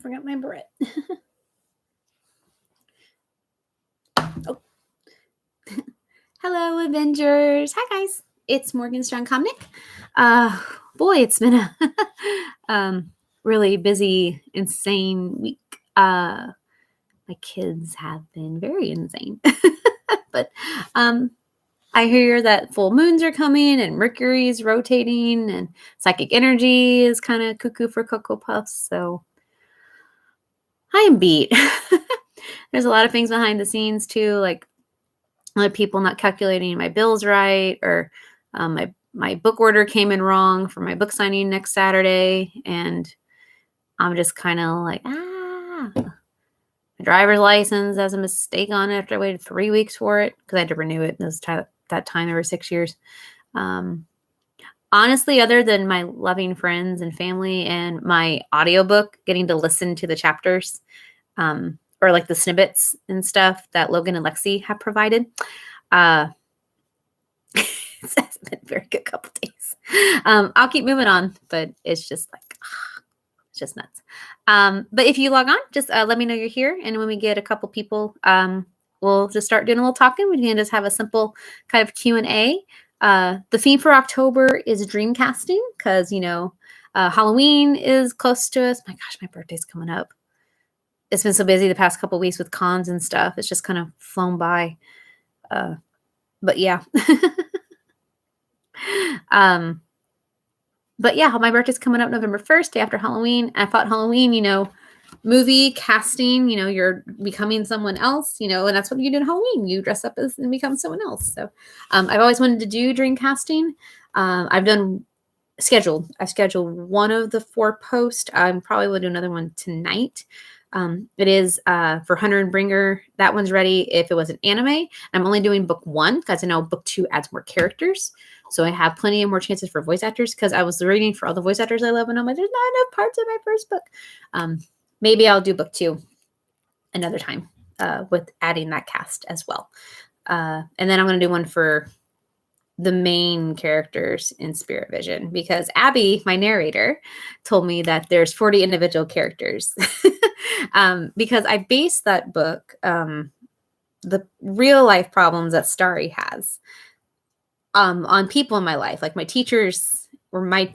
Forgot my Brett. Oh. Hello, Avengers. Hi, guys. It's Morgan Strong Comic. Boy, it's been a really busy, insane week. My kids have been very insane. But I hear that full moons are coming and Mercury's rotating and psychic energy is kind of cuckoo for Cocoa Puffs. So I am beat. There's a lot of things behind the scenes too, like other people not calculating my bills right, or my book order came in wrong for my book signing next Saturday, and I'm just kind of like, my driver's license has a mistake on it after I waited 3 weeks for it because I had to renew it. That time there were 6 years. Honestly, other than my loving friends and family and my audiobook, getting to listen to the chapters, or like the snippets and stuff that Logan and Lexi have provided, it's been a very good couple days. I'll keep moving on, but it's just like, it's just nuts. But if you log on, just let me know you're here. And when we get a couple people, we'll just start doing a little talking. We can just have a simple kind of Q&A. The theme for October is dream casting because, Halloween is close to us. My gosh, my birthday's coming up. It's been so busy the past couple weeks with cons and stuff. It's just kind of flown by. But yeah. But yeah, my birthday's coming up November 1st, day after Halloween. I thought Halloween, movie casting, you're becoming someone else, and that's what you do in Halloween. You dress up as and become someone else. So I've always wanted to do dream casting. I've scheduled one of the 4 posts. I probably will do another one tonight. It is for Hunter and Bringer. That one's ready if it was an anime. I'm only doing book 1 because I know book 2 adds more characters. So I have plenty of more chances for voice actors because I was reading for all the voice actors I love and I'm like, there's not enough parts of my first book. Maybe I'll do book 2 another time with adding that cast as well. And then I'm going to do one for the main characters in Spirit Vision because Abby, my narrator, told me that there's 40 individual characters. Because I based that book, the real life problems that Starry has, on people in my life. Like my teachers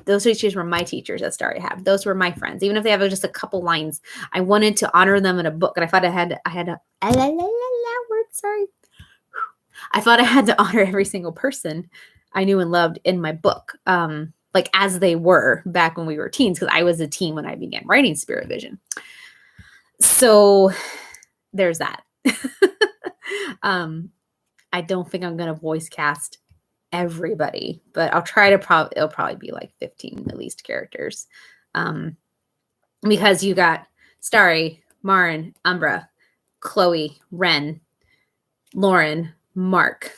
those teachers were my teachers that Starry had. Those were my friends. Even if they have just a couple lines, I wanted to honor them in a book. And I thought I had to honor every single person I knew and loved in my book. Like as they were back when we were teens, because I was a teen when I began writing Spirit Vision. So there's that. I don't think I'm going to voice cast everybody, but I'll try to it'll probably be like 15 at least characters. Because you got Starry, Marin, Umbra, Chloe, Ren, Lauren, Mark,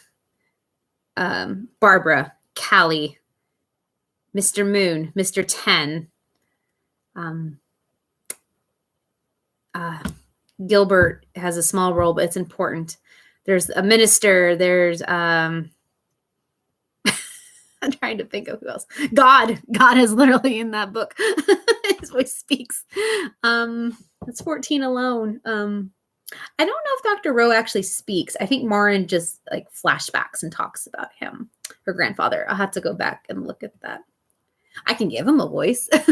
Barbara, Callie, Mr. Moon, Mr. 10, Gilbert has a small role, but it's important. There's a minister. There's I'm trying to think of who else. God is literally in that book. His voice speaks. It's 14 alone. I don't know if Dr. Rowe actually speaks. I think Marin just like flashbacks and talks about him, her grandfather. I'll have to go back and look at that. I can give him a voice. So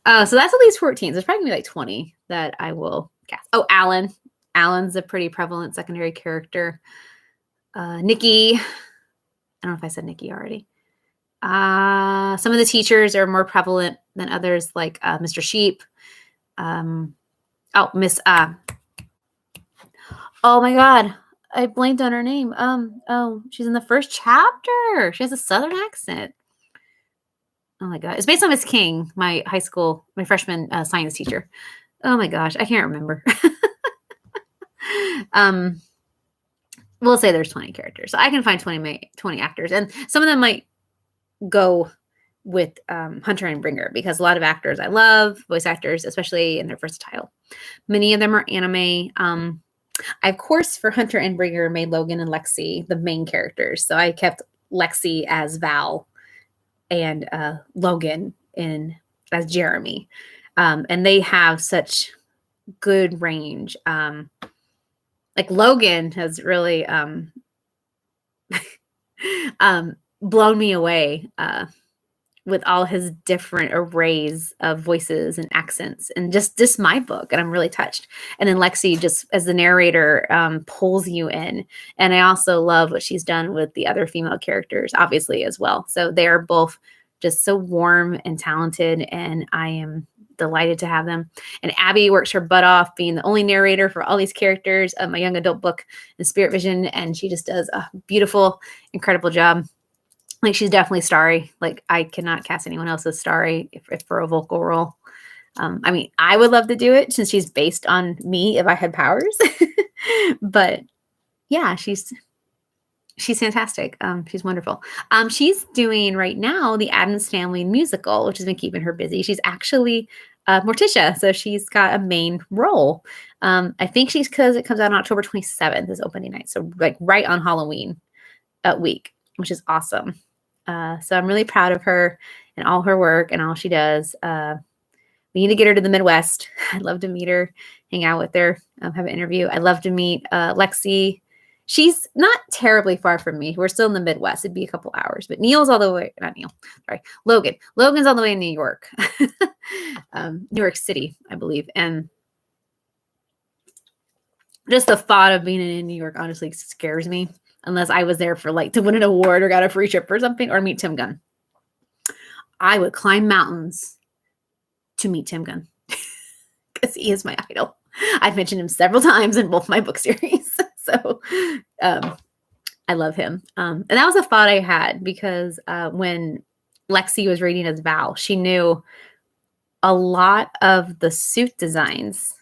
that's at least 14. So there's probably gonna be like 20 that I will cast. Oh, Alan. Alan's a pretty prevalent secondary character. Nikki. I don't know if I said Nikki already. Some of the teachers are more prevalent than others, like Mr. Sheep. Miss. Oh my God, I blanked on her name. She's in the first chapter. She has a Southern accent. Oh my God, it's based on Miss King, my high school, my freshman science teacher. Oh my gosh, I can't remember. We'll say there's 20 characters. So I can find 20 actors. And some of them might go with Hunter and Bringer because a lot of actors I love, voice actors, especially, and they're versatile. Many of them are anime. I, of course, for Hunter and Bringer, made Logan and Lexi the main characters. So I kept Lexi as Val and Logan as Jeremy. And they have such good range. Like Logan has really blown me away with all his different arrays of voices and accents, and just my book. And I'm really touched. And then Lexi, just as the narrator, pulls you in. And I also love what she's done with the other female characters, obviously, as well. So they are both just so warm and talented, and I am delighted to have them. And Abby works her butt off being the only narrator for all these characters of my young adult book, The Spirit Vision, and she just does a beautiful, incredible job. Like, she's definitely starry. Like, I cannot cast anyone else as starry if for a vocal role. I mean, I would love to do it since she's based on me if I had powers. But yeah, she's fantastic. She's wonderful. She's doing right now the Addams Family musical, which has been keeping her busy. She's actually Morticia, so she's got a main role. I think she's, because it comes out on October 27th is opening night, so like right on Halloween week, which is awesome. So I'm really proud of her and all her work and all she does. We need to get her to the Midwest. I'd love to meet her, hang out with her, have an interview. I'd love to meet Lexi. She's not terribly far from me. We're still in the Midwest. It'd be a couple hours, but Neil's all the way, not Neil, sorry, Logan. Logan's all the way in New York, New York City, I believe. And just the thought of being in New York honestly scares me, unless I was there for like to win an award or got a free trip or something, or meet Tim Gunn. I would climb mountains to meet Tim Gunn because he is my idol. I've mentioned him several times in both my book series. So I love him. And that was a thought I had because when Lexi was reading as Val, she knew a lot of the suit designs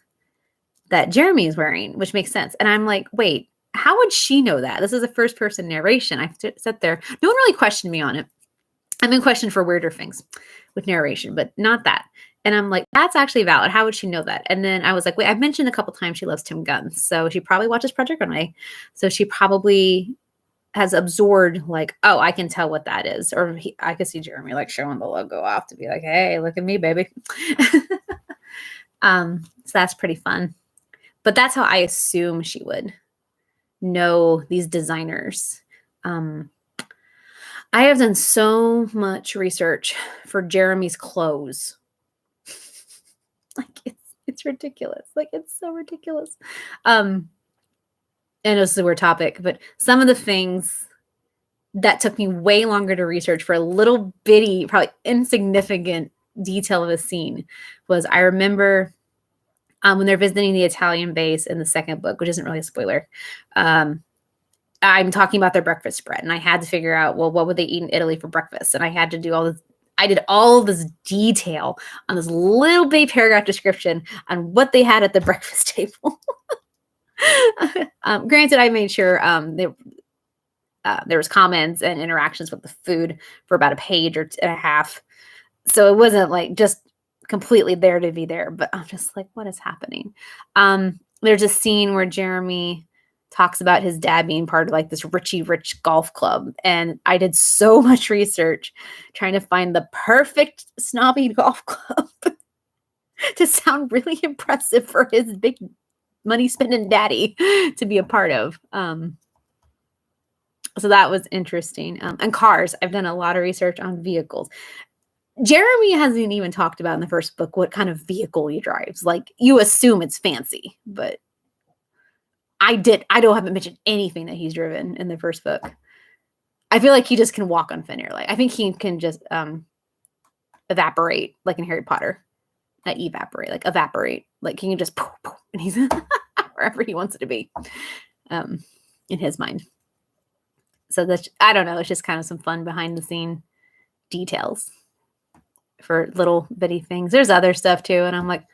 that Jeremy is wearing, which makes sense. And I'm like, wait, how would she know that? This is a first person narration. I sat there. No one really questioned me on it. I've been questioned for weirder things with narration, but not that. And I'm like, that's actually valid. How would she know that? And then I was like, wait, I've mentioned a couple times she loves Tim Gunn. So she probably watches Project Runway. So she probably has absorbed like, oh, I can tell what that is. Or I could see Jeremy like showing the logo off to be like, hey, look at me, baby. So that's pretty fun. But that's how I assume she would know these designers. I have done so much research for Jeremy's clothes. Like it's ridiculous. Like it's so ridiculous. And this is a weird topic, but some of the things that took me way longer to research for a little bitty, probably insignificant detail of a scene was I remember when they're visiting the Italian base in the second book, which isn't really a spoiler. I'm talking about their breakfast spread, and I had to figure out, well, what would they eat in Italy for breakfast? And I had to do all this. I did all this detail on this little bitty paragraph description on what they had at the breakfast table. Granted, I made sure there was comments and interactions with the food for about a page and a half. So it wasn't like just completely there to be there, but I'm just like, what is happening? There's a scene where Jeremy talks about his dad being part of like this rich golf club. And I did so much research trying to find the perfect snobby golf club to sound really impressive for his big money spending daddy to be a part of. So that was interesting. And cars, I've done a lot of research on vehicles. Jeremy hasn't even talked about in the first book what kind of vehicle he drives. Like you assume it's fancy, but I haven't mentioned anything that he's driven in the first book. I feel like he just can walk on thin air. Like I think he can just evaporate, like in Harry Potter. Not evaporate, like evaporate. Like he can just poof, poof, and he's wherever he wants it to be, in his mind. So that's, I don't know. It's just kind of some fun behind the scene details for little bitty things. There's other stuff too, and I'm like,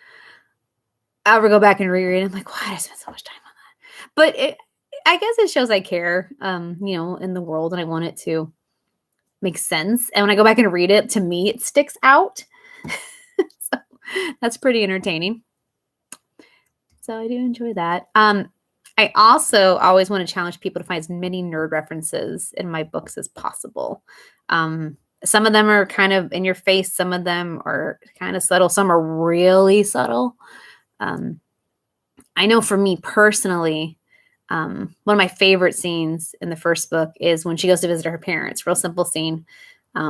I'll ever go back and reread. I'm like, why did I spend so much time on that? But I guess it shows I care, in the world, and I want it to make sense. And when I go back and read it, to me, it sticks out. So that's pretty entertaining. So I do enjoy that. I also always want to challenge people to find as many nerd references in my books as possible. Some of them are kind of in your face. Some of them are kind of subtle. Some are really subtle. I know for me personally, one of my favorite scenes in the first book is when she goes to visit her parents. Real simple scene.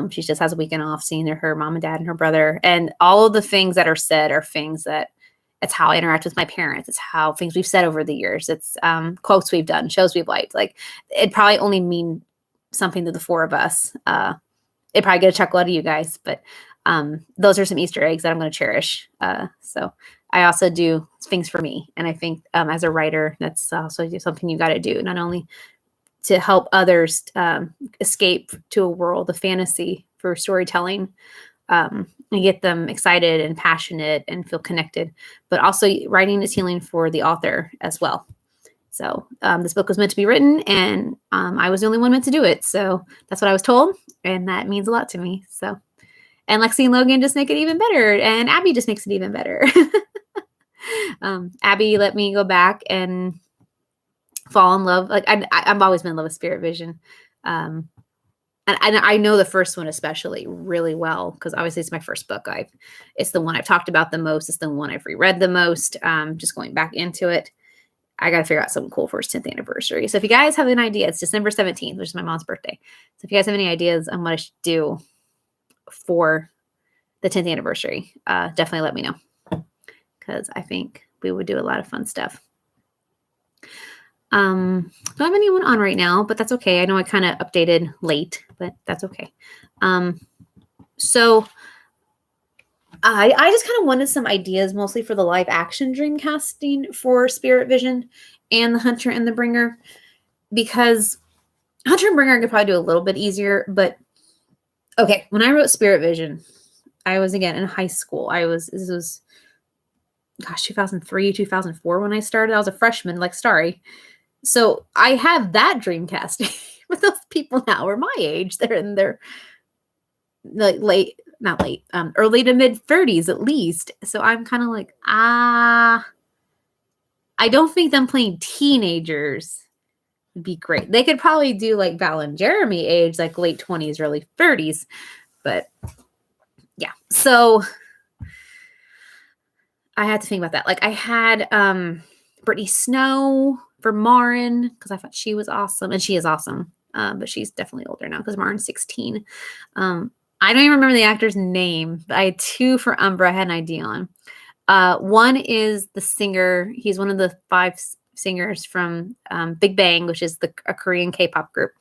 She just has a weekend off seeing her mom and dad and her brother. And all of the things that are said are things that it's how I interact with my parents. It's how things we've said over the years. It's quotes we've done, shows we've liked. Like it'd probably only mean something to the four of us. It'd probably get a chuckle out of you guys, but those are some Easter eggs that I'm going to cherish. So I also do things for me. And I think as a writer, that's also something you got to do, not only to help others escape to a world of fantasy for storytelling and get them excited and passionate and feel connected, but also writing is healing for the author as well. So this book was meant to be written, and I was the only one meant to do it. So that's what I was told, and that means a lot to me. So, and Lexi and Logan just make it even better, and Abby just makes it even better. Abby let me go back and fall in love. Like I've always been in love with Spirit Vision. And I know the first one especially really well because obviously it's my first book. It's the one I've talked about the most. It's the one I've reread the most. Just going back into it, I got to figure out something cool for his 10th anniversary. So if you guys have an idea, it's December 17th, which is my mom's birthday. So if you guys have any ideas on what I should do for the 10th anniversary, definitely let me know because I think we would do a lot of fun stuff. Don't have anyone on right now, but that's okay. I know I kind of updated late, but that's okay. So I just kind of wanted some ideas mostly for the live action dream casting for Spirit Vision and The Hunter and the Bringer, because Hunter and Bringer I could probably do a little bit easier, but okay. When I wrote Spirit Vision, I was again in high school. This was 2003, 2004 when I started. I was a freshman like Starry. So I have that dream casting, but those people now are my age. They're in their early to mid 30s at least. So I'm kind of like, I don't think them playing teenagers would be great. They could probably do like Val and Jeremy age, like late 20s, early 30s. But yeah, so I had to think about that. Like I had Brittany Snow for Marin because I thought she was awesome, and she is awesome. But she's definitely older now because Marin's 16. I don't even remember the actor's name, but I had two for Umbra I had an idea on. One is the singer. He's one of the 5 singers from Big Bang, which is a Korean K-pop group.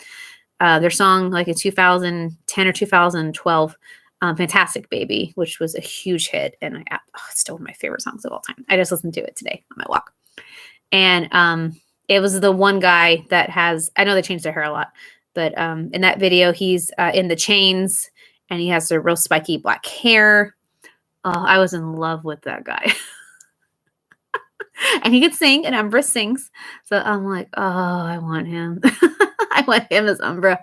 Their song, like in 2010 or 2012, Fantastic Baby, which was a huge hit. And it's still one of my favorite songs of all time. I just listened to it today on my walk. And it was the one guy that I know they changed their hair a lot, but in that video, he's in the chains and he has the real spiky black hair. I was in love with that guy. And he could sing, and Umbra sings. So I'm like, oh, I want him. I want him as Umbra.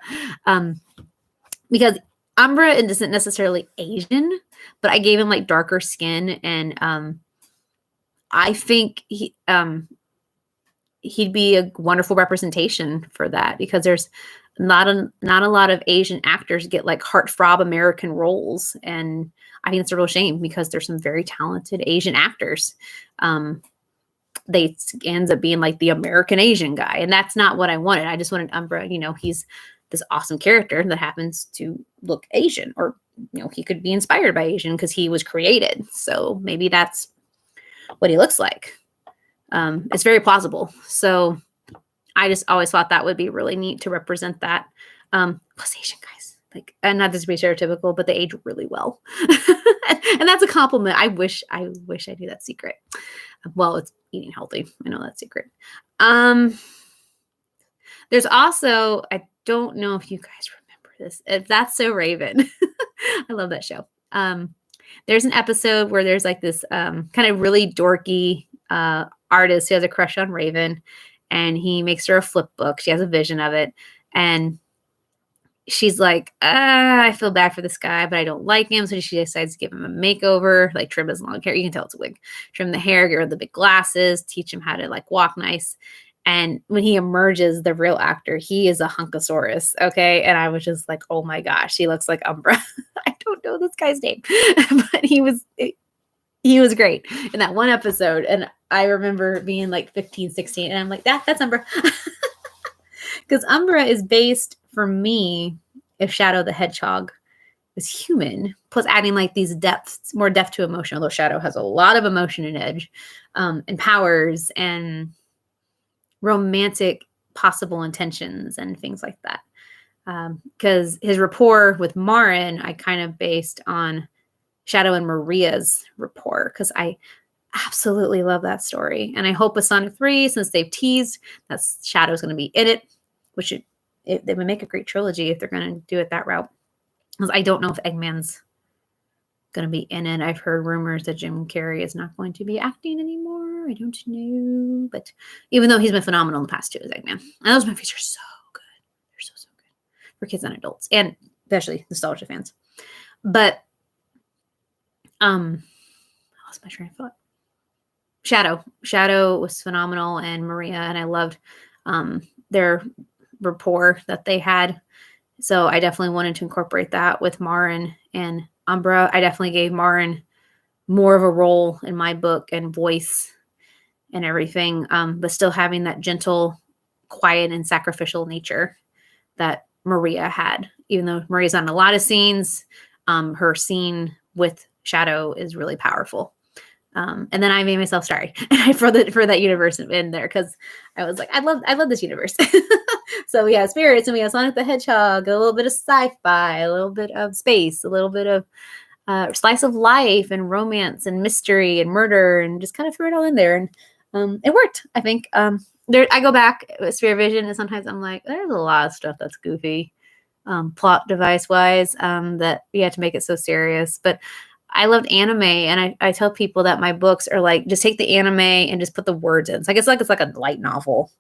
Because Umbra isn't necessarily Asian, but I gave him like darker skin. And I think he'd be a wonderful representation for that because there's not a lot of Asian actors get like heartthrob American roles. And I think it's a real shame because there's some very talented Asian actors. They ends up being like the American Asian guy. And that's not what I wanted. I just wanted Umbra, he's this awesome character that happens to look Asian, or, he could be inspired by Asian because he was created. So maybe that's what he looks like. It's very plausible. So I just always thought that would be really neat to represent that. Plus Asian guys, and not this to be stereotypical, but they age really well. And that's a compliment. I wish I knew that secret. Well, it's eating healthy. I know that secret. There's also, I don't know if you guys remember this. That's So Raven. I love that show. There's an episode where there's like this kind of really dorky artist who has a crush on Raven, and he makes her a flip book. She has a vision of it, and she's like, I feel bad for this guy, but I don't like him. So she decides to give him a makeover, like trim his long hair. You can tell it's a wig. Trim the hair, get rid of the big glasses, teach him how to like walk nice. And when he emerges, the real actor, he is a hunkosaurus. Okay. And I was just like, oh my gosh, he looks like Umbra. I don't know this guy's name, but he was great in that one episode. And I remember being like 15, 16, and I'm like, that's Umbra. Because Umbra is based, for me, if Shadow the Hedgehog was human, plus adding like these depths, more depth to emotion, although Shadow has a lot of emotion and edge, and powers and romantic possible intentions and things like that. Because his rapport with Marin, I kind of based on Shadow and Maria's rapport, because I absolutely love that story. And I hope with Sonic 3, since they've teased that Shadow's going to be in it, which they would make a great trilogy if they're going to do it that route. Because I don't know if Eggman's going to be in it. I've heard rumors that Jim Carrey is not going to be acting anymore. I don't know. But even though he's been phenomenal in the past too as Eggman. And those movies are so good. They're so good for kids and adults, and especially nostalgia fans. But I lost my train of thought. Shadow was phenomenal, and Maria, and I loved their rapport that they had. So I definitely wanted to incorporate that with Marin and Umbra. I definitely gave Marin more of a role in my book and voice and everything, but still having that gentle, quiet, and sacrificial nature that Maria had. Even though Maria's on a lot of scenes, her scene with Shadow is really powerful. And then I made myself sorry for that universe in there, because I was like, I love this universe. So we have spirits, and we have Sonic the Hedgehog, a little bit of sci-fi, a little bit of space, a little bit of slice of life and romance and mystery and murder, and just kind of threw it all in there. And it worked, I think. I go back with Sphere Vision, and sometimes I'm like, there's a lot of stuff that's goofy, plot device wise, that we had to make it so serious. But I loved anime, and I tell people that my books are like, just take the anime and just put the words in. So I guess it's like a light novel.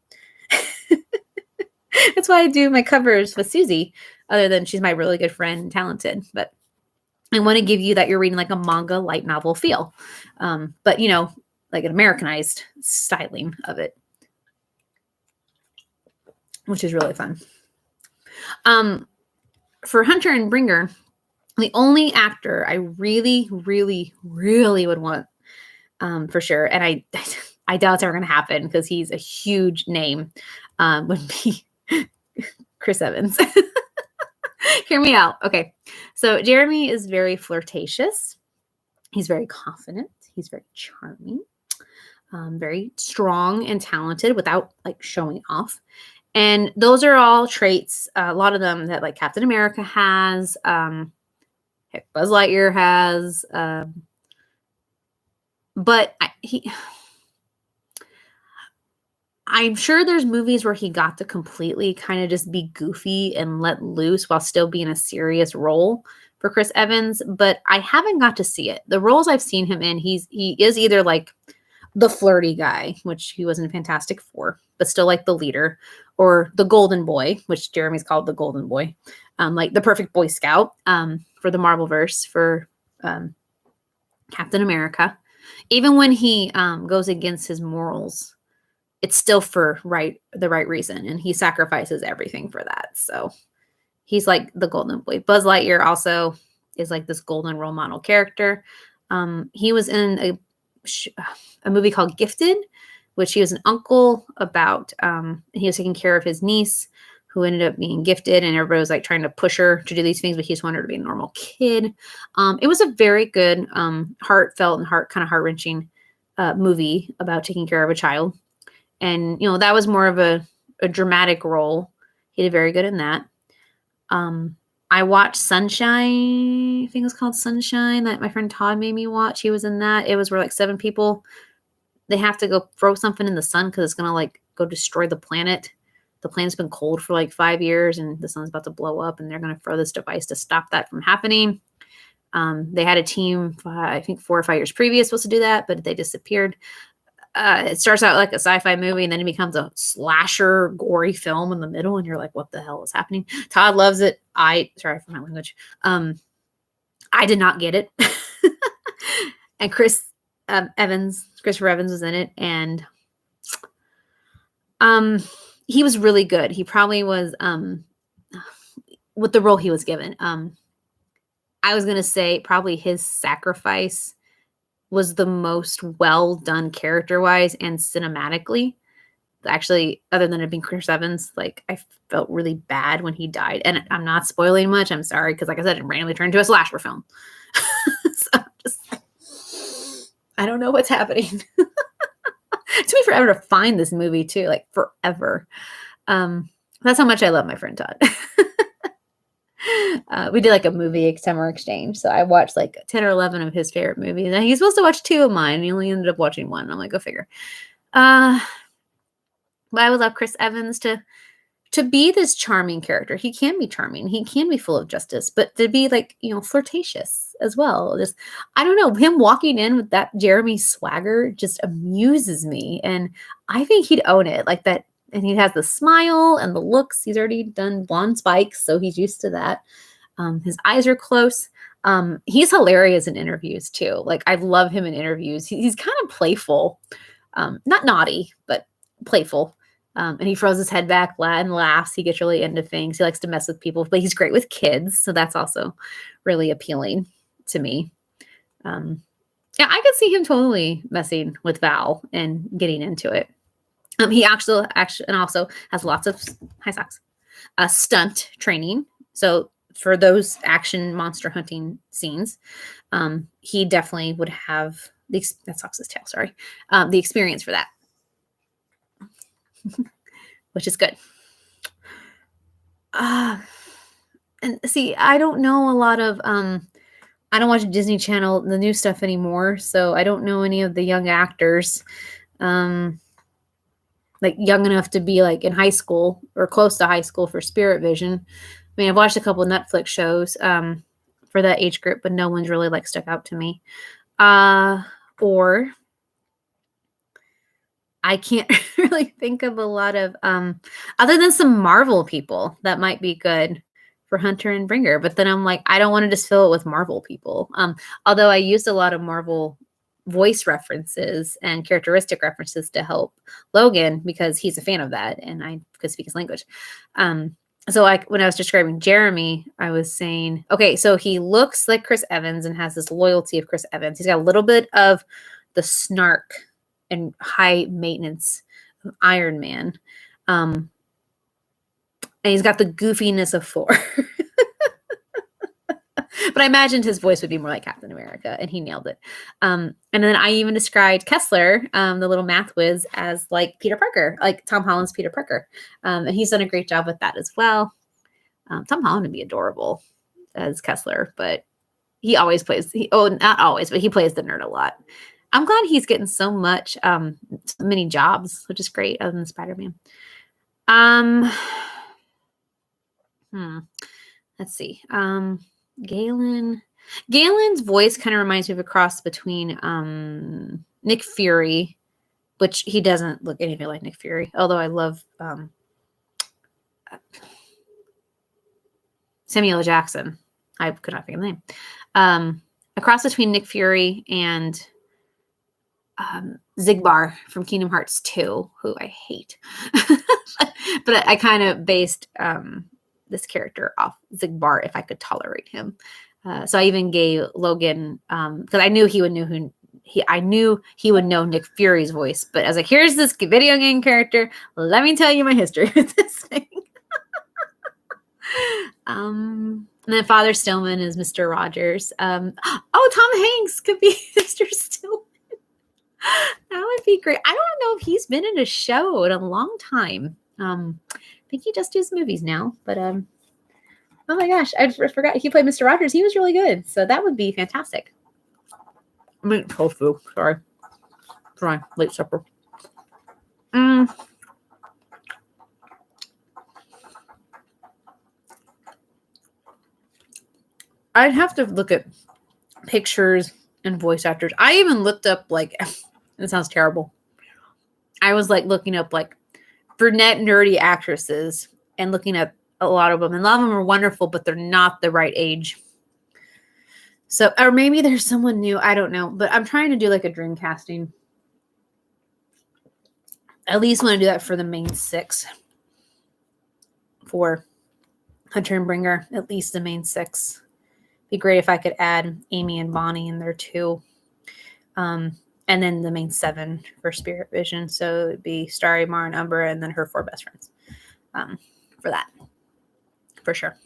That's why I do my covers with Susie, other than she's my really good friend and talented. But I want to give you that you're reading like a manga light novel feel. But, like an Americanized styling of it, which is really fun. For Hunter and Bringer, the only actor I really, really, really would want, for sure, and I doubt it's ever going to happen because he's a huge name, would be Chris Evans. Hear me out. Okay. So Jeremy is very flirtatious. He's very confident. He's very charming, very strong and talented without like showing off. And those are all traits, a lot of them that like Captain America has, Buzz Lightyear has, but I'm sure there's movies where he got to completely kind of just be goofy and let loose while still being a serious role for Chris Evans, but I haven't got to see it. The roles I've seen him in, he is either like the flirty guy, which he was in Fantastic Four, but still like the leader, or the golden boy, which Jeremy's called the golden boy, like the perfect Boy Scout, for the Marvelverse, for Captain America. Even when he goes against his morals, it's still for the right reason, and he sacrifices everything for that. So he's like the golden boy. Buzz Lightyear also is like this golden role model character. He was in a movie called Gifted, which he was an uncle about. He was taking care of his niece, who ended up being gifted, and everybody was like trying to push her to do these things, but he just wanted her to be a normal kid. It was a very good, heartfelt and heart-wrenching movie about taking care of a child. And, that was more of a dramatic role. He did very good in that. I watched Sunshine. I think it was called Sunshine, that my friend Todd made me watch. He was in that. It was where like 7 people, they have to go throw something in the sun because it's going to like go destroy the planet. The planet's been cold for like 5 years and the sun's about to blow up, and they're going to throw this device to stop that from happening. They had a team, I think 4 or 5 years previous, supposed to do that, but they disappeared. It starts out like a sci-fi movie, and then it becomes a slasher, gory film in the middle, and you're like, what the hell is happening? Todd loves it. Sorry for my language. I did not get it. And Christopher Evans was in it, and Um, he was really good. He probably was with the role he was given. I was gonna say probably his sacrifice was the most well done character wise and cinematically. Actually, other than it being Chris Evans, like I felt really bad when he died. And I'm not spoiling much. I'm sorry, because like I said, it randomly turned into a slasher film. So just I don't know what's happening. It took me forever to find this movie too, like forever. That's how much I love my friend Todd. We did like a movie summer exchange. So I watched like 10 or 11 of his favorite movies. And he's supposed to watch 2 of mine. And he only ended up watching 1. I'm like, go figure. But I would love Chris Evans to be this charming character. He can be charming. He can be full of justice, but to be like, flirtatious as well. Just, I don't know, him walking in with that Jeremy swagger just amuses me. And I think he'd own it like that. And he has the smile and the looks. He's already done blonde spikes, so he's used to that. His eyes are close. He's hilarious in interviews too. Like I love him in interviews. He's kind of playful, not naughty, but playful. And he throws his head back and laughs. He gets really into things. He likes to mess with people, but he's great with kids. So that's also really appealing to me. Yeah, I could see him totally messing with Val and getting into it. He actually and also has lots of high socks, stunt training. So for those action monster hunting scenes, he definitely would have that sucks his tail. Sorry, the experience for that. Which is good. And see, I don't know a lot of I don't watch Disney Channel, the new stuff anymore, so I don't know any of the young actors like young enough to be like in high school or close to high school for Spirit Vision. I mean, I've watched a couple of Netflix shows for that age group, but no one's really like stuck out to me. Or I can't really think of a lot of other than some Marvel people that might be good for Hunter and Bringer. But then I'm like, I don't want to just fill it with Marvel people. Although I used a lot of Marvel voice references and characteristic references to help Logan because he's a fan of that and I could speak his language. So like when I was describing Jeremy, I was saying, okay, so he looks like Chris Evans and has this loyalty of Chris Evans. He's got a little bit of the snark and high maintenance of Iron Man. And he's got the goofiness of Thor. But I imagined his voice would be more like Captain America, and he nailed it. And then I even described Kessler, the little math whiz, as like Peter Parker, like Tom Holland's Peter Parker. And he's done a great job with that as well. Tom Holland would be adorable as Kessler, but he always plays, not always, but he plays the nerd a lot. I'm glad he's getting so much, so many jobs, which is great, other than Spider-Man. Let's see. Galen's voice kind of reminds me of a cross between Nick Fury, which he doesn't look anything like Nick Fury, although I love Samuel L. Jackson. I could not think of the name. A cross between Nick Fury and Xigbar from Kingdom Hearts 2, who I hate. But I kind of based this character off Xigbar if I could tolerate him. So I even gave Logan, because I knew he would know I knew he would know Nick Fury's voice, but I was like, here's this video game character. Let me tell you my history with this thing. And then Father Stillman is Mr. Rogers. Tom Hanks could be Mr. Stillman. That would be great. I don't know if he's been in a show in a long time. I think he just does movies now, but oh my gosh, I forgot he played Mr. Rogers. He was really good, so that would be fantastic. I mean, tofu. Sorry, late supper. I'd have to look at pictures and voice actors. I even looked up like, it sounds terrible. I was like looking up like brunette nerdy actresses and looking at a lot of them. And a lot of them are wonderful, but they're not the right age. So, or maybe there's someone new. I don't know. But I'm trying to do like a dream casting. at least want to do that for the main 6 for Hunter and Bringer, at least the main 6. Be great if I could add Amy and Bonnie in there too. And then the main 7 for Spirit Vision. So it'd be Starry, Mara, and Umbra, and then her 4 best friends. For that. For sure.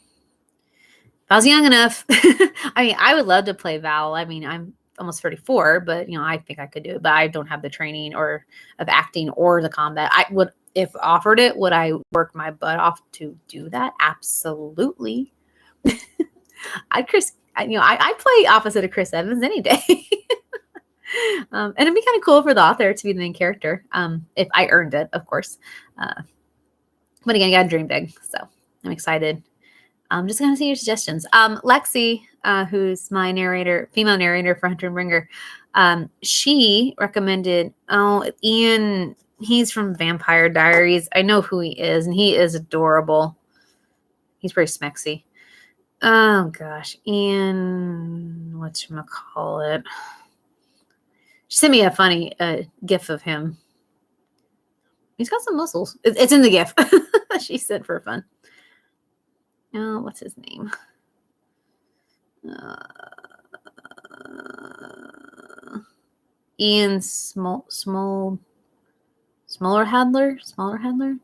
If I was young enough, I mean, I would love to play Val. I mean, I'm almost 34, but I think I could do it, but I don't have the training or of acting or the combat. I would, if offered it, would I work my butt off to do that? Absolutely. I play opposite of Chris Evans any day. And it'd be kind of cool for the author to be the main character. If I earned it, of course. But again, I got to dream big. So I'm excited. I'm just going to see your suggestions. Lexi, who's my narrator, female narrator for Hunter and Bringer, she recommended, Ian, he's from Vampire Diaries. I know who he is, and he is adorable. He's pretty smexy. Oh, gosh. Ian, whatchamacallit? She sent me a funny gif of him. He's got some muscles. It's in the gif. She sent for fun. What's his name? Ian Smaller Hadler. I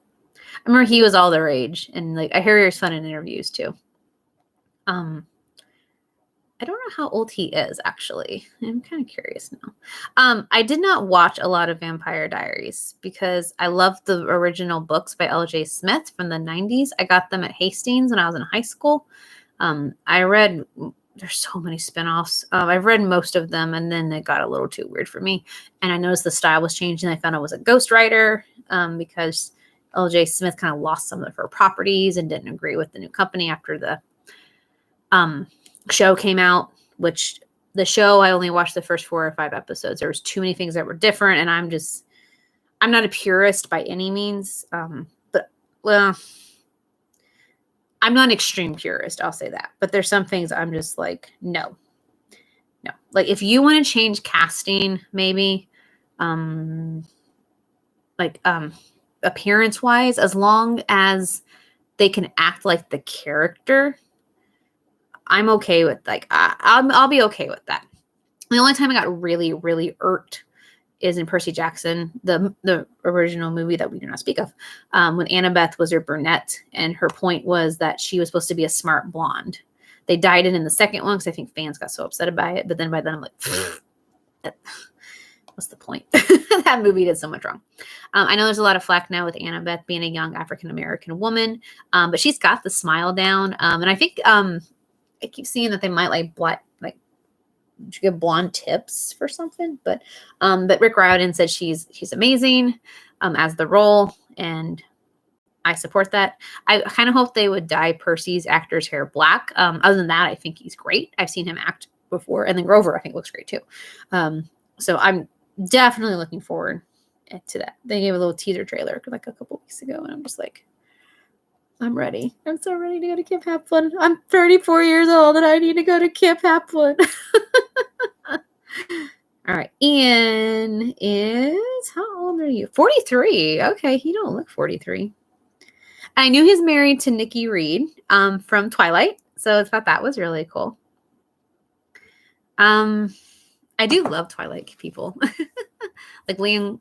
remember he was all the rage, and like I hear he was fun in interviews too. I don't know how old he is actually. I'm kind of curious now. I did not watch a lot of Vampire Diaries because I loved the original books by L.J. Smith from the 90s. I got them at Hastings when I was in high school. There's so many spinoffs. I've read most of them, and then it got a little too weird for me. And I noticed the style was changing. I found I was a ghostwriter because L.J. Smith kind of lost some of her properties and didn't agree with the new company after the show came out, which the show, I only watched the first 4 or 5 episodes. There was too many things that were different, and I'm not a purist by any means. But I'm not an extreme purist, I'll say that. But there's some things I'm just like, no. Like if you want to change casting, maybe, appearance wise, as long as they can act like the character, I'm okay with I'll be okay with that. The only time I got really, really irked is in Percy Jackson, the original movie that we do not speak of, when Annabeth was her brunette, and her point was that she was supposed to be a smart blonde. They dyed it in the second one because I think fans got so upset by it. But then by then I'm like, what's the point? That movie did so much wrong. I know there's a lot of flack now with Annabeth being a young African-American woman, but she's got the smile down. And I think I keep seeing that they might give blonde tips for something, but Rick Riordan said she's amazing as the role, and I support that. I kind of hope they would dye Percy's actor's hair black. Other than that, I think he's great. I've seen him act before, and then Grover I think looks great too. So I'm definitely looking forward to that. They gave a little teaser trailer like a couple weeks ago, and I'm just like, I'm ready. I'm so ready to go to Camp Half-Blood. I'm 34 years old and I need to go to Camp Half-Blood. All right. Ian is, how old are you? 43. Okay. You don't look 43. I knew he's married to Nikki Reed from Twilight. So I thought that was really cool. I do love Twilight people. Like Liam,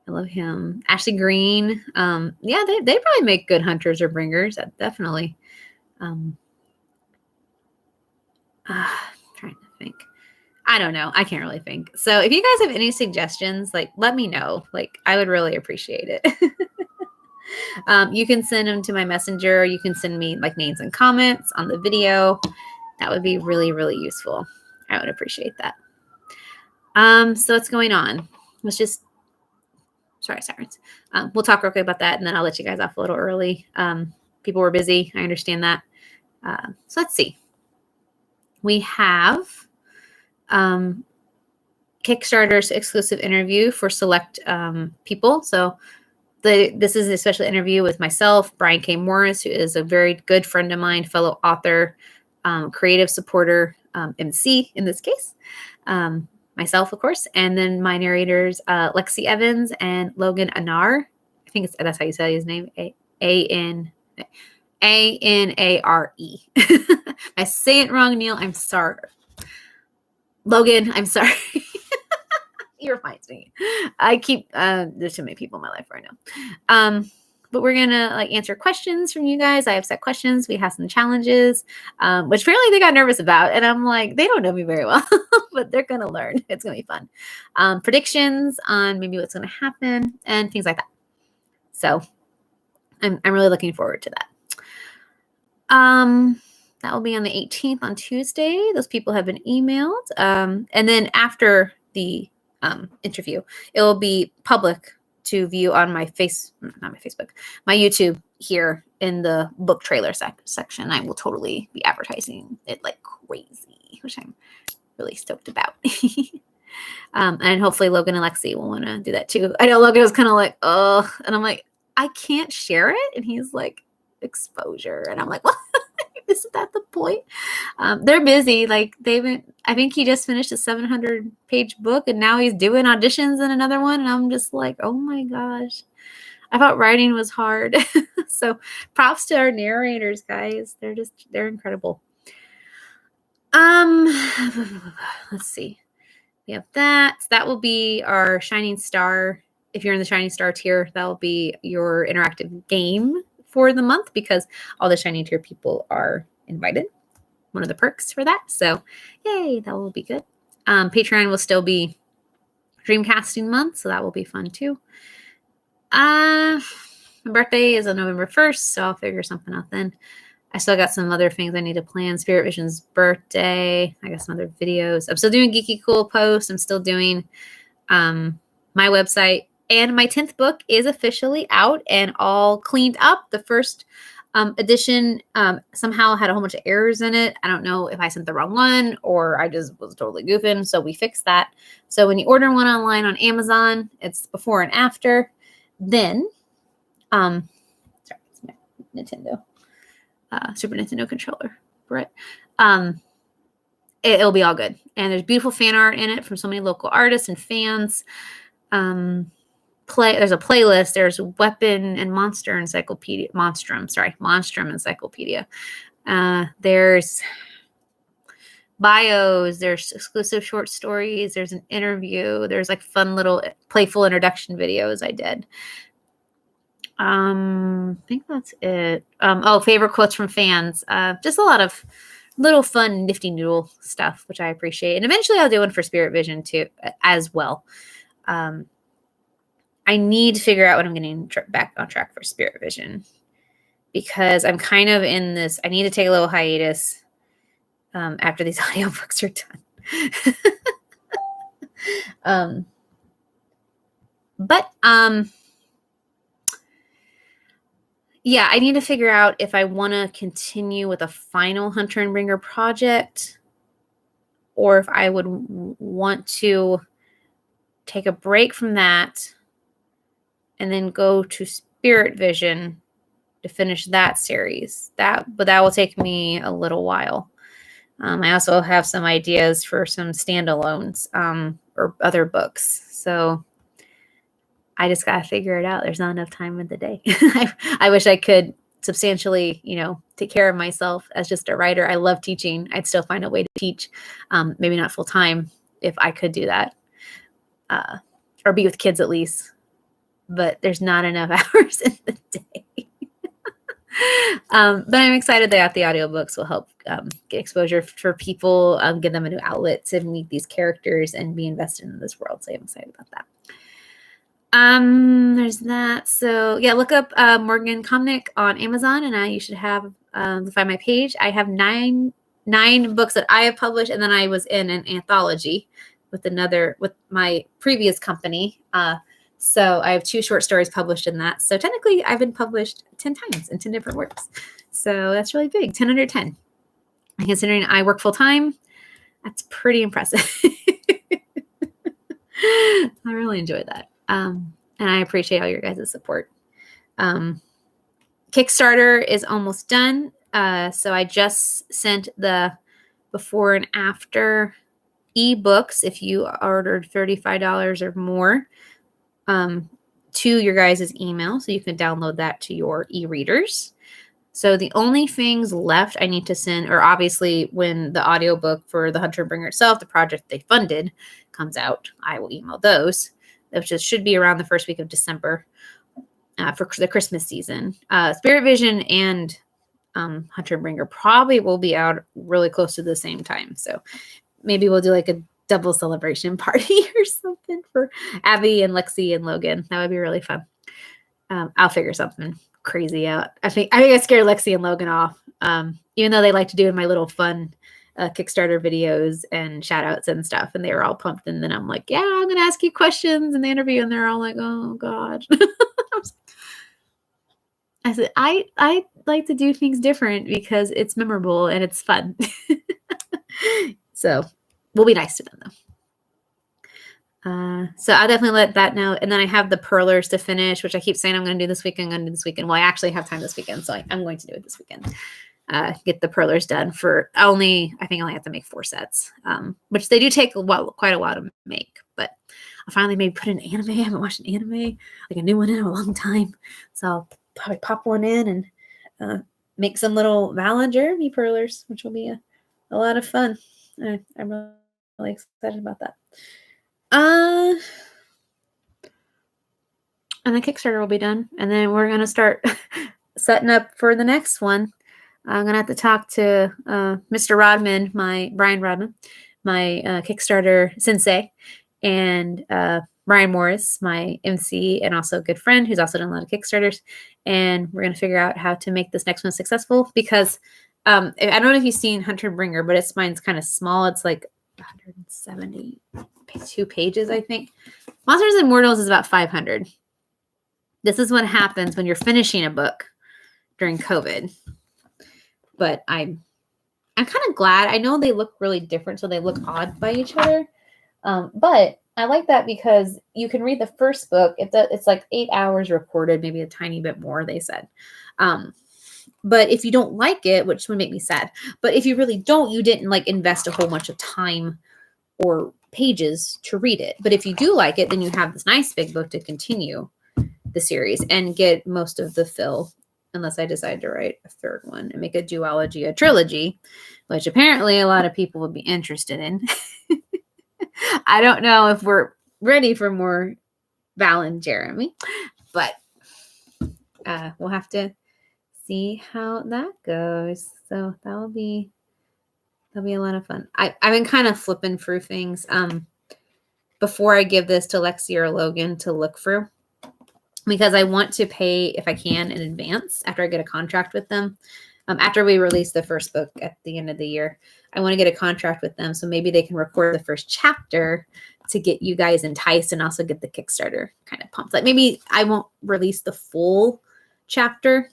I love him. Ashley Green. Yeah, they probably make good hunters or bringers. Definitely. Trying to think. I don't know. I can't really think. So if you guys have any suggestions, let me know. I would really appreciate it. You can send them to my messenger. You can send me names and comments on the video. That would be really, really useful. I would appreciate that. So what's going on? Sorry, sirens. We'll talk real quick about that, and then I'll let you guys off a little early. People were busy. I understand that. So let's see. We have Kickstarter's exclusive interview for select people. So this is a special interview with myself, Brian K. Morris, who is a very good friend of mine, fellow author, creative supporter, MC in this case. myself, of course, and then my narrators, Lexi Evans and Logan Anar. I think that's how you say his name. Anare. I say it wrong, Neil. I'm sorry. Logan, I'm sorry. He reminds me. I keep there's too many people in my life right now. But we're gonna answer questions from you guys. I have set questions. We have some challenges, which apparently they got nervous about, and I'm like, they don't know me very well, but they're gonna learn. It's gonna be fun. Predictions on maybe what's gonna happen and things like that. So I'm really looking forward to that. That will be on the 18th on Tuesday. Those people have been emailed. And then after the interview, it will be public to view on my my YouTube here in the book trailer section. I will totally be advertising it like crazy, which I'm really stoked about. And hopefully Logan and Lexi will want to do that too. I know Logan was kind of like, oh, and I'm like, I can't share it. And he's like, exposure. And I'm like, what? Isn't that the point? They're busy. I think he just finished a 700-page book and now he's doing auditions in another one. And I'm just like, oh my gosh. I thought writing was hard. So props to our narrators, guys. They're incredible. Let's see. We have that. That will be our Shining Star. If you're in the Shining Star tier, that will be your interactive game for the month because all the Shining tier people are invited. One of the perks for that. So yay, that will be good. Patreon will still be Dreamcasting month, so that will be fun too. My birthday is on November 1st, so I'll figure something out then. I still got some other things I need to plan. Spirit Vision's birthday. I got some other videos. I'm still doing Geeky Cool posts. I'm still doing my website. And my 10th book is officially out and all cleaned up. The first edition somehow had a whole bunch of errors in it. I don't know if I sent the wrong one or I just was totally goofing. So we fixed that. So when you order one online on Amazon, it's before and after. Then, sorry, it's my Nintendo, Super Nintendo controller, right? It'll be all good. And there's beautiful fan art in it from so many local artists and fans. There's a playlist. There's Weapon and Monstrum Encyclopedia. There's bios. There's exclusive short stories. There's an interview. There's fun little playful introduction videos I did. I think that's it. Favorite quotes from fans. Just a lot of little fun, nifty noodle stuff, which I appreciate. And eventually I'll do one for Spirit Vision too, as well. I need to figure out what I'm getting back on track for Spirit Vision because I'm kind of in this. I need to take a little hiatus after these audiobooks are done. Yeah, I need to figure out if I want to continue with a final Hunter and Bringer project or if I would want to take a break from that and then go to Spirit Vision to finish that series. But that will take me a little while. I also have some ideas for some standalones or other books. So I just got to figure it out. There's not enough time in the day. I wish I could substantially, take care of myself as just a writer. I love teaching. I'd still find a way to teach, maybe not full time if I could do that, or be with kids at least. But there's not enough hours in the day. But I'm excited that the audiobooks will help get exposure for people, give them a new outlet to meet these characters and be invested in this world. So I'm excited about that. There's that. So yeah, look up Morgan Comnick on Amazon, and you should have find my page. I have nine books that I have published, and then I was in an anthology with my previous company. So I have 2 short stories published in that. So technically, I've been published 10 times in 10 different works. So that's really big. 10 under 10. And considering I work full time, that's pretty impressive. I really enjoy that. And I appreciate all your guys' support. Kickstarter is almost done. So I just sent the before and after ebooks if you ordered $35 or more to your guys' email. So you can download that to your e-readers. So the only things left I need to send, or obviously when the audiobook for The Hunter Bringer itself, the project they funded, comes out, I will email those, which should be around the first week of December for the Christmas season. Spirit Vision and Hunter Bringer probably will be out really close to the same time. So maybe we'll do like a double celebration party or something for Abby and Lexi and Logan. That would be really fun. I'll figure something crazy out. I think I scared Lexi and Logan off. Even though they like to do my little fun Kickstarter videos and shout outs and stuff, and they were all pumped. And then I'm like, yeah, I'm gonna ask you questions in the interview, and they're all like, oh God. I said, I like to do things different because it's memorable and it's fun. So we'll be nice to them though. So I'll definitely let that know. And then I have the Perlers to finish, which I keep saying I'm going to do this weekend. Well, I actually have time this weekend, so I'm going to do it this weekend. Get the Perlers done for I think I only have to make 4 sets, which they do take quite a while to make. But I finally maybe put an anime. I haven't watched an anime, like a new one in a long time. So I'll probably pop one in and make some little Val and Jeremy Perlers, which will be a lot of fun. I'm really excited about that. And the Kickstarter will be done. And then we're going to start setting up for the next one. I'm going to have to talk to Mr. Rodman, Brian Rodman, my Kickstarter sensei, and Brian Morris, my MC, and also a good friend who's also done a lot of Kickstarters. And we're going to figure out how to make this next one successful because I don't know if you've seen Hunter Bringer, but mine's kind of small. It's like 172 pages, I think. Monsters and Mortals is about 500. This is what happens when you're finishing a book during COVID. But I'm kind of glad. I know they look really different, so they look odd by each other. But I like that because you can read the first book. It's like 8 hours recorded, maybe a tiny bit more, they said. But if you don't like it, which would make me sad, but if you really don't, you didn't like invest a whole bunch of time or pages to read it. But if you do like it, then you have this nice big book to continue the series and get most of the fill, unless I decide to write a third one and make a duology, a trilogy, which apparently a lot of people would be interested in. I don't know if we're ready for more Val and Jeremy, but we'll have to see how that goes. So that'll be a lot of fun. I've been kind of flipping through things before I give this to Lexi or Logan to look through, because I want to pay, if I can, in advance after I get a contract with them. After we release the first book at the end of the year, I want to get a contract with them so maybe they can record the first chapter to get you guys enticed and also get the Kickstarter kind of pumped. Like maybe I won't release the full chapter.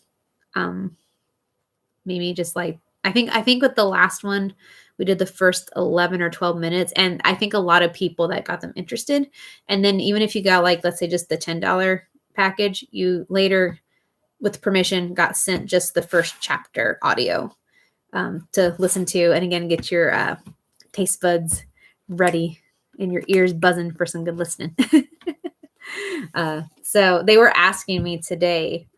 Maybe just like I think with the last one we did the first 11 or 12 minutes, and I think a lot of people that got them interested. And then even if you got like, let's say just the $10 package, you later with permission got sent just the first chapter audio to listen to, and again get your taste buds ready and your ears buzzing for some good listening. So they were asking me today,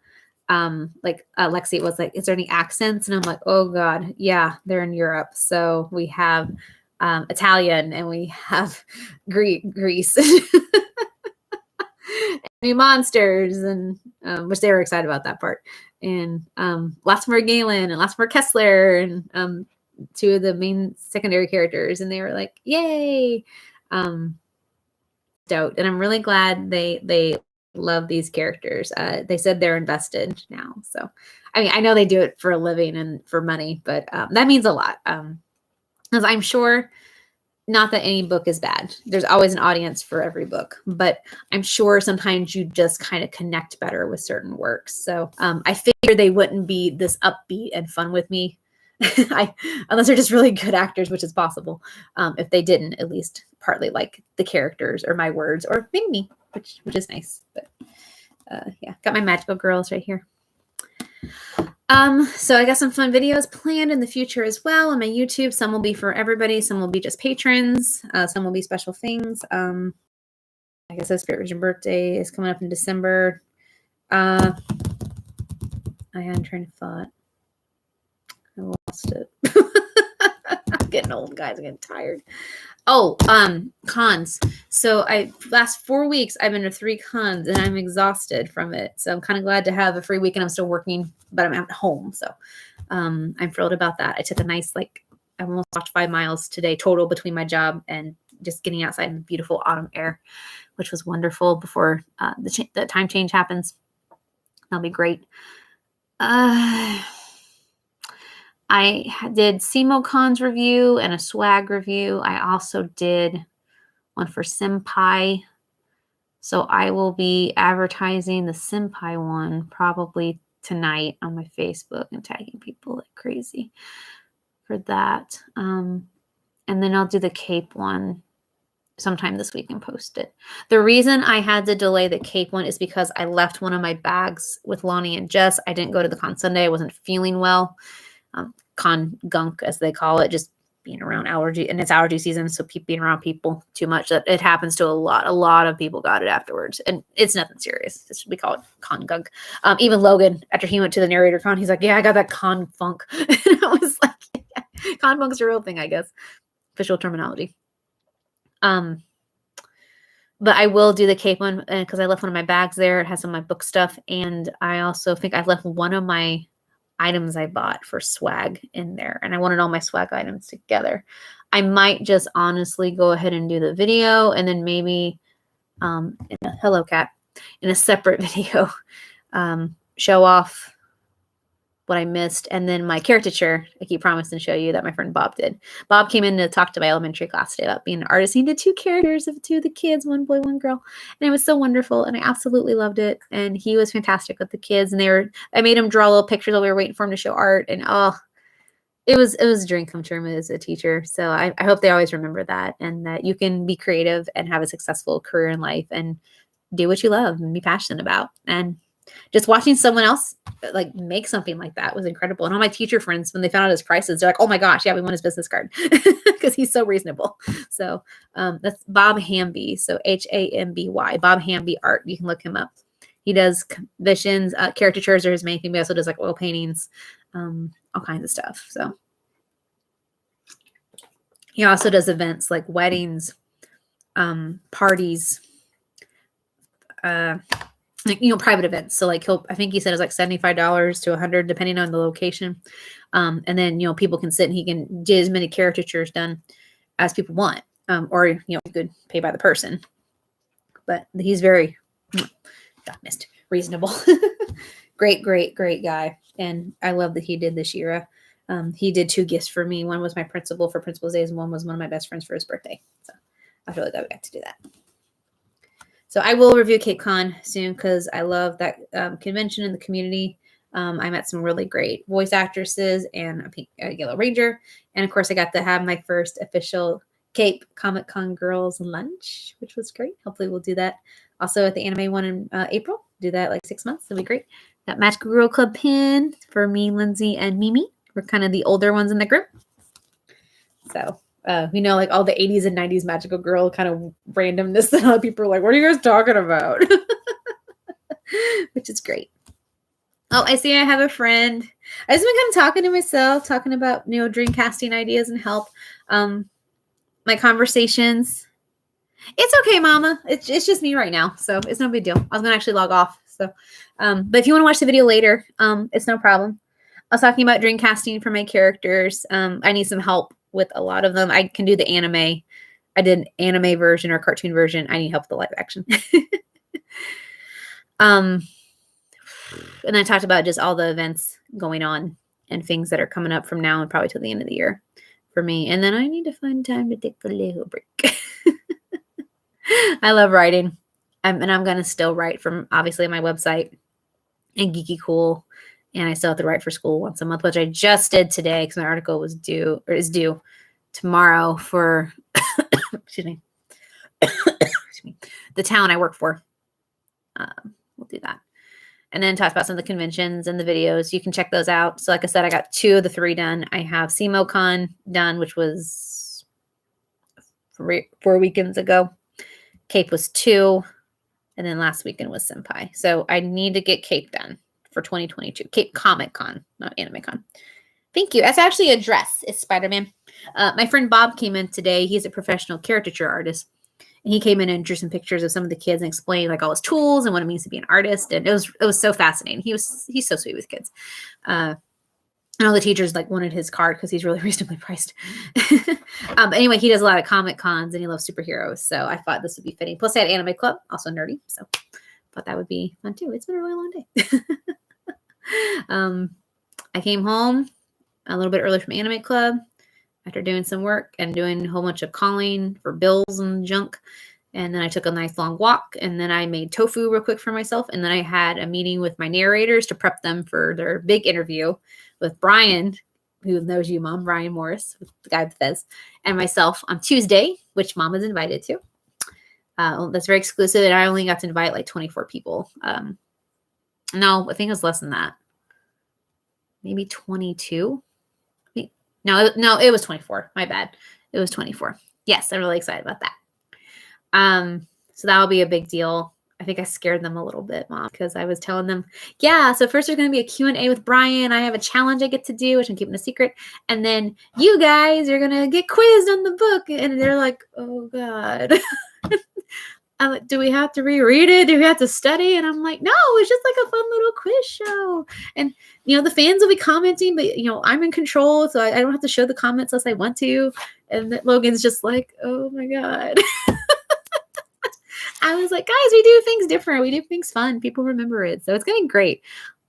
Lexi was like, is there any accents? And I'm like, oh God, yeah, they're in Europe. So we have Italian and we have Greece. New monsters, and which they were excited about that part, and lots more Galen and lots more Kessler, and 2 of the main secondary characters, and they were like, yay, stoked. And I'm really glad they love these characters. They said they're invested now, so I mean, I know they do it for a living and for money, but that means a lot, because I'm sure, not that any book is bad. There's always an audience for every book, but I'm sure sometimes you just kind of connect better with certain works. So I figured they wouldn't be this upbeat and fun with me, unless they're just really good actors, which is possible. If they didn't at least partly like the characters or my words or maybe me, which is nice. But yeah, got my magical girls right here. So I got some fun videos planned in the future as well on my YouTube. Some will be for everybody, some will be just patrons, some will be special things. Like I said, Spirit Vision birthday is coming up in December. I had a train of thought. I lost it. I'm getting old, guys. I'm getting tired. Oh, cons. So last 4 weeks I've been to 3 cons and I'm exhausted from it. So I'm kind of glad to have a free weekend. I'm still working, but I'm at home. So I'm thrilled about that. I took a nice, I almost walked 5 miles today total between my job and just getting outside in beautiful autumn air, which was wonderful before the time change happens. That'll be great. I did SemoCon's review and a swag review. I also did one for Senpai. So I will be advertising the Senpai one probably tonight on my Facebook and tagging people like crazy for that. And then I'll do the Cape one sometime this week and post it. The reason I had to delay the Cape one is because I left one of my bags with Lonnie and Jess. I didn't go to the con Sunday. I wasn't feeling well. Con gunk, as they call it, just being around allergy, and it's allergy season, so being around people too much. That it happens to a lot of people got it afterwards, and it's nothing serious. We call it con gunk. Even Logan, after he went to the narrator con, he's like, "Yeah, I got that con funk." And I was like, yeah, "Con funk's a real thing, I guess." Official terminology. But I will do the Cape one because I left one of my bags there. It has some of my book stuff, and I also think I left one of my items I bought for swag in there, and I wanted all my swag items together. I might just honestly go ahead and do the video, and then maybe hello cat, in a separate video show off what I missed, and then my caricature I keep promising to show you that my friend Bob did. Bob came in to talk to my elementary class today about being an artist. He did 2 characters of 2 of the kids, 1 boy, 1 girl, and it was so wonderful, and I absolutely loved it. And he was fantastic with the kids, and I made him draw little pictures while we were waiting for him to show art, and it was a dream come true as a teacher. So I hope they always remember that, and that you can be creative and have a successful career in life and do what you love and be passionate about. And just watching someone else make something like that was incredible. And all my teacher friends, when they found out his prices, they're like, "Oh my gosh, yeah, we want his business card," because he's so reasonable. So that's Bob Hamby. So Hamby, Bob Hamby Art. You can look him up. He does commissions, caricatures are his main thing. He also does oil paintings, all kinds of stuff. So he also does events like weddings, parties, private events. So I think he said it's like $75 to $100 depending on the location. And then, people can sit and he can get as many caricatures done as people want. Or, you could pay by the person, but he's very reasonable. Great guy. And I love that he did this year. He did 2 gifts for me. One was my principal for Principal's Days, and one was one of my best friends for his birthday. So I was really glad we got to do that. So I will review Cape Con soon because I love that convention in the community. I met some really great voice actresses and a Yellow Ranger. And of course, I got to have my first official Cape Comic Con Girls lunch, which was great. Hopefully we'll do that also at the anime one in April. Do that 6 months. That'll be great. That Magical Girl Club pin for me, Lindsay, and Mimi. We're kind of the older ones in the group. So all the 80s and 90s magical girl kind of randomness that other people are like, "What are you guys talking about?" Which is great. Oh, I see I have a friend. I just been kind of talking to myself, talking about, dream casting ideas and help. My conversations. It's okay, Mama. It's just me right now. So it's no big deal. I was going to actually log off. So, but if you want to watch the video later, it's no problem. I was talking about dream casting for my characters. I need some help with a lot of them. I can do the anime. I did an anime version or cartoon version. I need help with the live action. And I talked about just all the events going on and things that are coming up from now and probably till the end of the year for me. And then I need to find time to take a little break. I love writing. And I'm going to still write from obviously my website and Geeky Cool. And I still have to write for school once a month, which I just did today because my article is due tomorrow for excuse me, the town I work for. We'll do that. and then talks about some of the conventions and the videos. You can check those out. So like I said, I got 2 of the 3 done. I have CMOCon done, which was 4 weekends ago. Cape was 2. And then last weekend was Senpai. So I need to get Cape done for 2022. Cape Comic Con, not Anime Con. Thank you. That's actually a dress. It's Spider-Man. My friend Bob came in today. He's a professional caricature artist. And he came in and drew some pictures of some of the kids and explained like all his tools and what it means to be an artist. And it was so fascinating. He's so sweet with kids. And all the teachers like wanted his card because he's really reasonably priced. But anyway, he does a lot of comic cons and he loves superheroes. So I thought this would be fitting. Plus I had Anime Club, also nerdy. So thought that would be fun too. It's been a really long day. I came home a little bit early from Anime Club after doing some work and doing a whole bunch of calling for bills and junk. And then I took a nice long walk, and then I made tofu real quick for myself. And then I had a meeting with my narrators to prep them for their big interview with Brian, who knows you, Mom, Brian Morris, the guy with Fez, and myself on Tuesday, which Mom was invited to. That's very exclusive, and I only got to invite like 24 people. No, I think it was less than that. Maybe 22. No, it was 24. My bad. It was 24. Yes, I'm really excited about that. So that'll be a big deal. I think I scared them a little bit, Mom, because I was telling them, yeah, so first there's going to be a Q&A with Brian. I have a challenge I get to do, which I'm keeping a secret. And then you guys are going to get quizzed on the book. And they're like, oh, God. I'm like, do we have to reread it? Do we have to study? And I'm like, no, it's just like a fun little quiz show. And, the fans will be commenting, but, I'm in control. So I don't have to show the comments unless I want to. And Logan's just like, oh, my God. I was like, guys, we do things different. We do things fun. People remember it. So it's going to be great.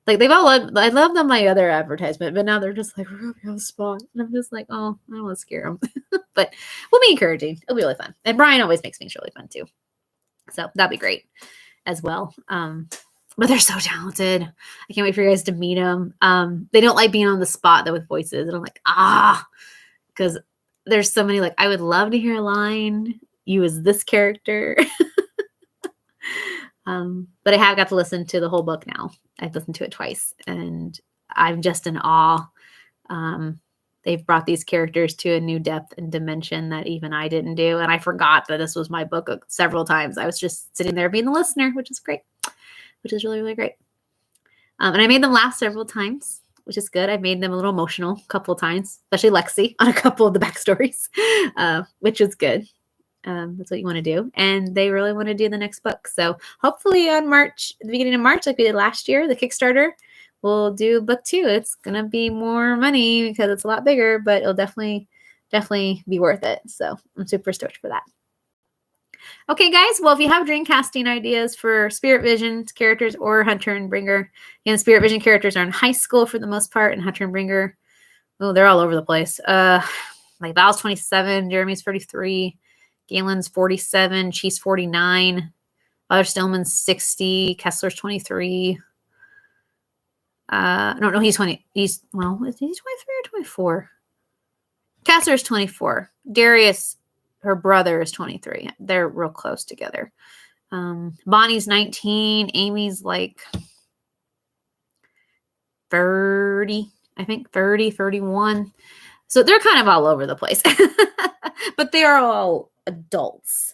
Like they've all loved, I loved on my other advertisement, but now they're just like, we're going to be on the spot. And I'm just like, oh, I don't want to scare them. But we'll be encouraging. It'll be really fun. And Brian always makes things really fun too. So that'd be great as well. But they're so talented. I can't wait for you guys to meet them. They don't like being on the spot though with voices. And I'm like, because there's so many, like, I would love to hear a line. You as this character. But I have got to listen to the whole book now. I've listened to it twice and I'm just in awe. They've brought these characters to a new depth and dimension that even I didn't do. And I forgot that this was my book several times. I was just sitting there being the listener, which is great, which is really, really great. And I made them laugh several times, which is good. I made them a little emotional a couple of times, especially Lexi on a couple of the backstories, which is good. That's what you want to do. And they really want to do the next book. So hopefully on the beginning of March, like we did last year, the Kickstarter, we'll do book 2. It's going to be more money because it's a lot bigger, but it'll definitely be worth it. So I'm super stoked for that. Okay, guys. Well, if you have dream casting ideas for Spirit Vision characters or Hunter and Bringer, Spirit Vision characters are in high school for the most part, and Hunter and Bringer, they're all over the place. Like Val's 27, Jeremy's 33. Galen's 47, Cheese 49, Father Stillman's 60, Kessler's 23. No, he's 20. Is he 23 or 24? Kessler's 24. Darius, her brother, is 23. They're real close together. Bonnie's 19. Amy's like 30, I think 30, 31. So they're kind of all over the place, but they are all adults.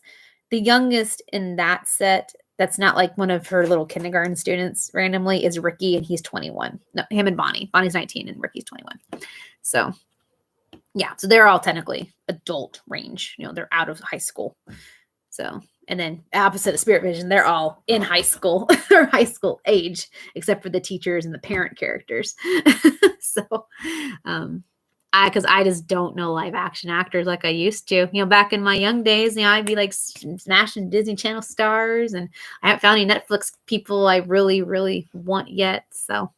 The youngest in that set, that's not like one of her little kindergarten students randomly, is Ricky, and he's 21. No, him and Bonnie. Bonnie's 19 and Ricky's 21. So yeah, so they're all technically adult range. They're out of high school. So, and then opposite of Spirit Vision, they're all in high school or high school age, except for the teachers and the parent characters. So, because I just don't know live action actors like I used to. Back in my young days, I'd be like smashing Disney Channel stars, and I haven't found any Netflix people I really, really want yet. So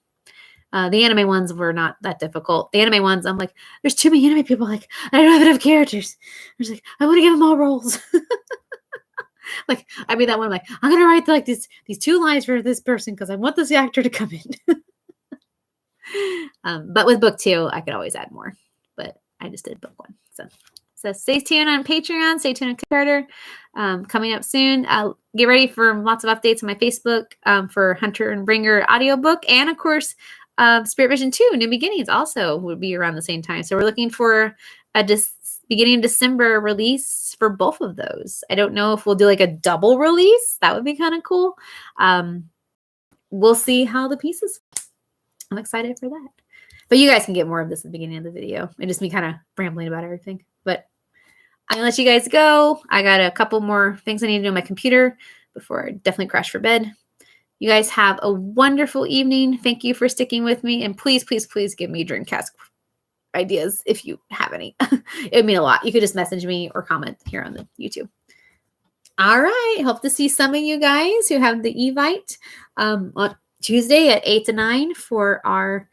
the anime ones were not that difficult. The anime ones, I'm like, there's too many anime people. Like, I don't have enough characters. I was like, I want to give them all roles. Like, I mean, that one, I'm like, I'm gonna write like these 2 lines for this person because I want this actor to come in. But with book 2, I could always add more. But I just did book 1. So stay tuned on Patreon. Stay tuned on Kickstarter. coming up soon. Get ready for lots of updates on my Facebook for Hunter and Bringer audiobook. And of course, Spirit Vision 2, New Beginnings also would be around the same time. So we're looking for a beginning of December release for both of those. I don't know if we'll do like a double release. That would be kind of cool. We'll see how the pieces. I'm excited for that. But you guys can get more of this at the beginning of the video. And just me kind of rambling about everything. But I'm going to let you guys go. I got a couple more things I need to do on my computer before I definitely crash for bed. You guys have a wonderful evening. Thank you for sticking with me. And please, please, please give me Dreamcast ideas if you have any. It would mean a lot. You could just message me or comment here on the YouTube. All right. Hope to see some of you guys who have the Evite on Tuesday at 8 to 9 for our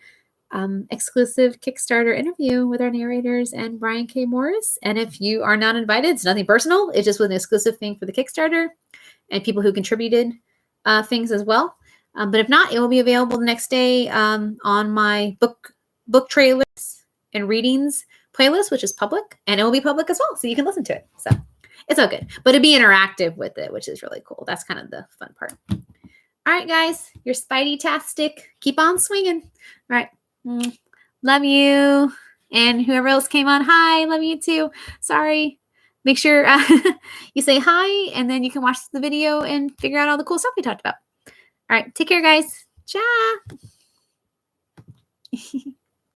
exclusive Kickstarter interview with our narrators and Brian K. Morris. And if you are not invited, it's nothing personal. It just was an exclusive thing for the Kickstarter and people who contributed things as well. But if not, it will be available the next day on my book trailers and readings playlist, which is public, and it will be public as well, so you can listen to it. So it's all good, but it'll be interactive with it, which is really cool. That's kind of the fun part. All right, guys, you're Spidey-tastic. Keep on swinging. All right. Love you. And whoever else came on, hi, love you too. Sorry. Make sure you say hi, and then you can watch the video and figure out all the cool stuff we talked about. All right. Take care, guys. Ciao.